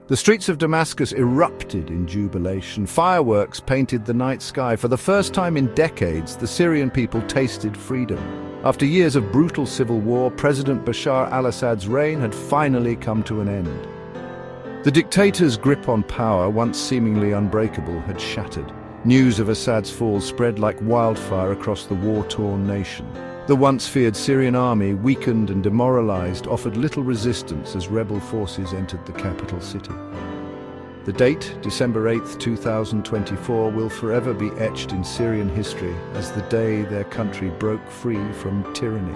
The streets of Damascus erupted in jubilation. Fireworks painted the night sky. For the first time in decades, the Syrian people tasted freedom. After years of brutal civil war, President Bashar al-Assad's reign had finally come to an end. The dictator's grip on power, once seemingly unbreakable, had shattered. News of Assad's fall spread like wildfire across the war-torn nation. The once feared Syrian army, weakened and demoralized, offered little resistance as rebel forces entered the capital city. The date, December 8, 2024, will forever be etched in Syrian history as the day their country broke free from tyranny.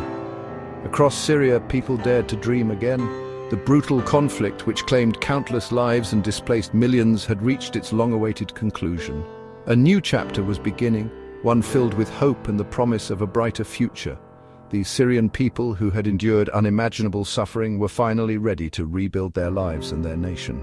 Across Syria, people dared to dream again. The brutal conflict, which claimed countless lives and displaced millions, had reached its long-awaited conclusion. A new chapter was beginning, one filled with hope and the promise of a brighter future. The Syrian people, who had endured unimaginable suffering, were finally ready to rebuild their lives and their nation.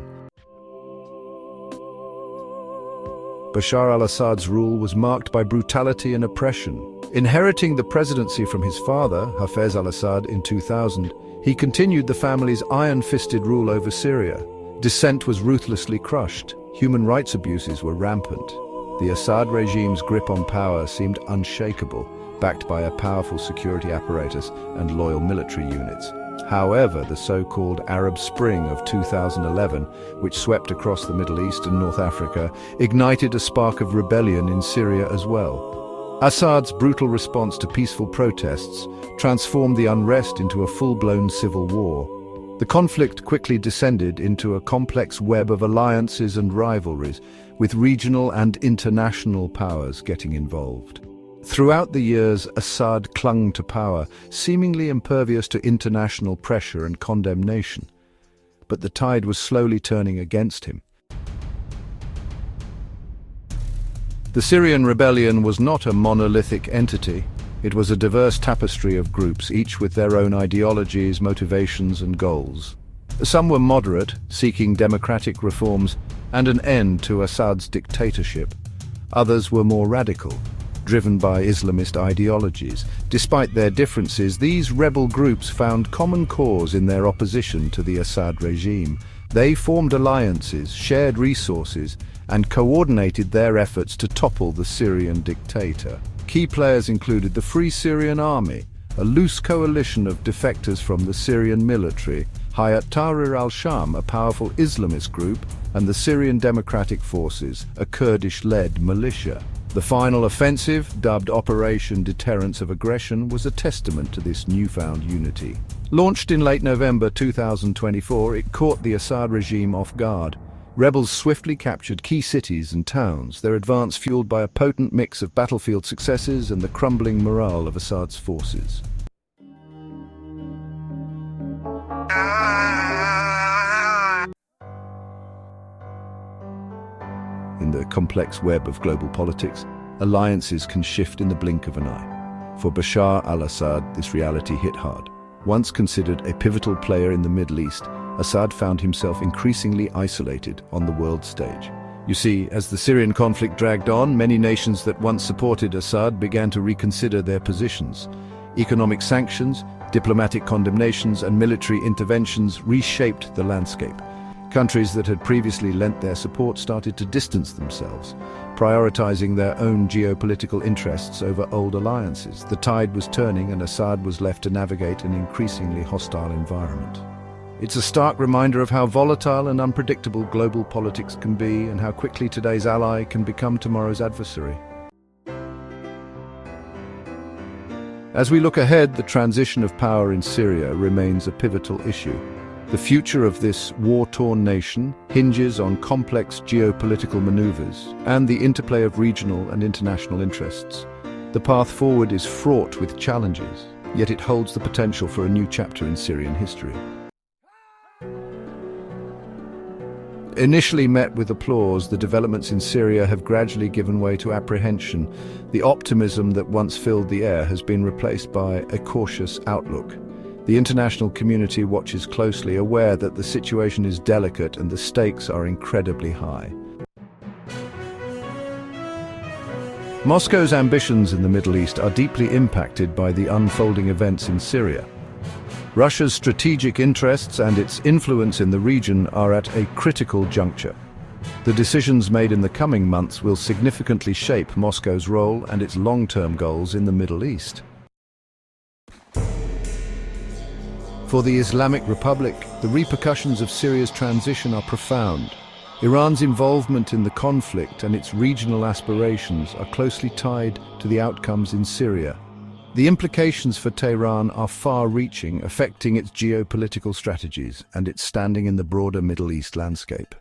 Bashar al-Assad's rule was marked by brutality and oppression. Inheriting the presidency from his father, Hafez al-Assad, in 2000, he continued the family's iron-fisted rule over Syria. Dissent was ruthlessly crushed. Human rights abuses were rampant. The Assad regime's grip on power seemed unshakable, backed by a powerful security apparatus and loyal military units. However, the so-called Arab Spring of 2011, which swept across the Middle East and North Africa, ignited a spark of rebellion in Syria as well. Assad's brutal response to peaceful protests transformed the unrest into a full-blown civil war. The conflict quickly descended into a complex web of alliances and rivalries, with regional and international powers getting involved. Throughout the years, Assad clung to power, seemingly impervious to international pressure and condemnation. But the tide was slowly turning against him. The Syrian rebellion was not a monolithic entity. It was a diverse tapestry of groups, each with their own ideologies, motivations, and goals. Some were moderate, seeking democratic reforms and an end to Assad's dictatorship. Others were more radical, driven by Islamist ideologies. Despite their differences, these rebel groups found common cause in their opposition to the Assad regime. They formed alliances, shared resources, and coordinated their efforts to topple the Syrian dictator. Key players included the Free Syrian Army, a loose coalition of defectors from the Syrian military, Hayat Tahrir al-Sham, a powerful Islamist group, and the Syrian Democratic Forces, a Kurdish-led militia. The final offensive, dubbed Operation Deterrence of Aggression, was a testament to this newfound unity. Launched in late November 2024, it caught the Assad regime off guard. Rebels swiftly captured key cities and towns, their advance fueled by a potent mix of battlefield successes and the crumbling morale of Assad's forces. In the complex web of global politics, alliances can shift in the blink of an eye. For Bashar al-Assad, this reality hit hard. Once considered a pivotal player in the Middle East, Assad found himself increasingly isolated on the world stage. You see, as the Syrian conflict dragged on, many nations that once supported Assad began to reconsider their positions. Economic sanctions, diplomatic condemnations, and military interventions reshaped the landscape. Countries that had previously lent their support started to distance themselves, prioritizing their own geopolitical interests over old alliances. The tide was turning, and Assad was left to navigate an increasingly hostile environment. It's a stark reminder of how volatile and unpredictable global politics can be, and how quickly today's ally can become tomorrow's adversary. As we look ahead, the transition of power in Syria remains a pivotal issue. The future of this war-torn nation hinges on complex geopolitical maneuvers and the interplay of regional and international interests. The path forward is fraught with challenges, yet it holds the potential for a new chapter in Syrian history. Initially met with applause, the developments in Syria have gradually given way to apprehension. The optimism that once filled the air has been replaced by a cautious outlook. The international community watches closely, aware that the situation is delicate and the stakes are incredibly high. Moscow's ambitions in the Middle East are deeply impacted by the unfolding events in Syria. Russia's strategic interests and its influence in the region are at a critical juncture. The decisions made in the coming months will significantly shape Moscow's role and its long-term goals in the Middle East. For the Islamic Republic, the repercussions of Syria's transition are profound. Iran's involvement in the conflict and its regional aspirations are closely tied to the outcomes in Syria. The implications for Tehran are far-reaching, affecting its geopolitical strategies and its standing in the broader Middle East landscape.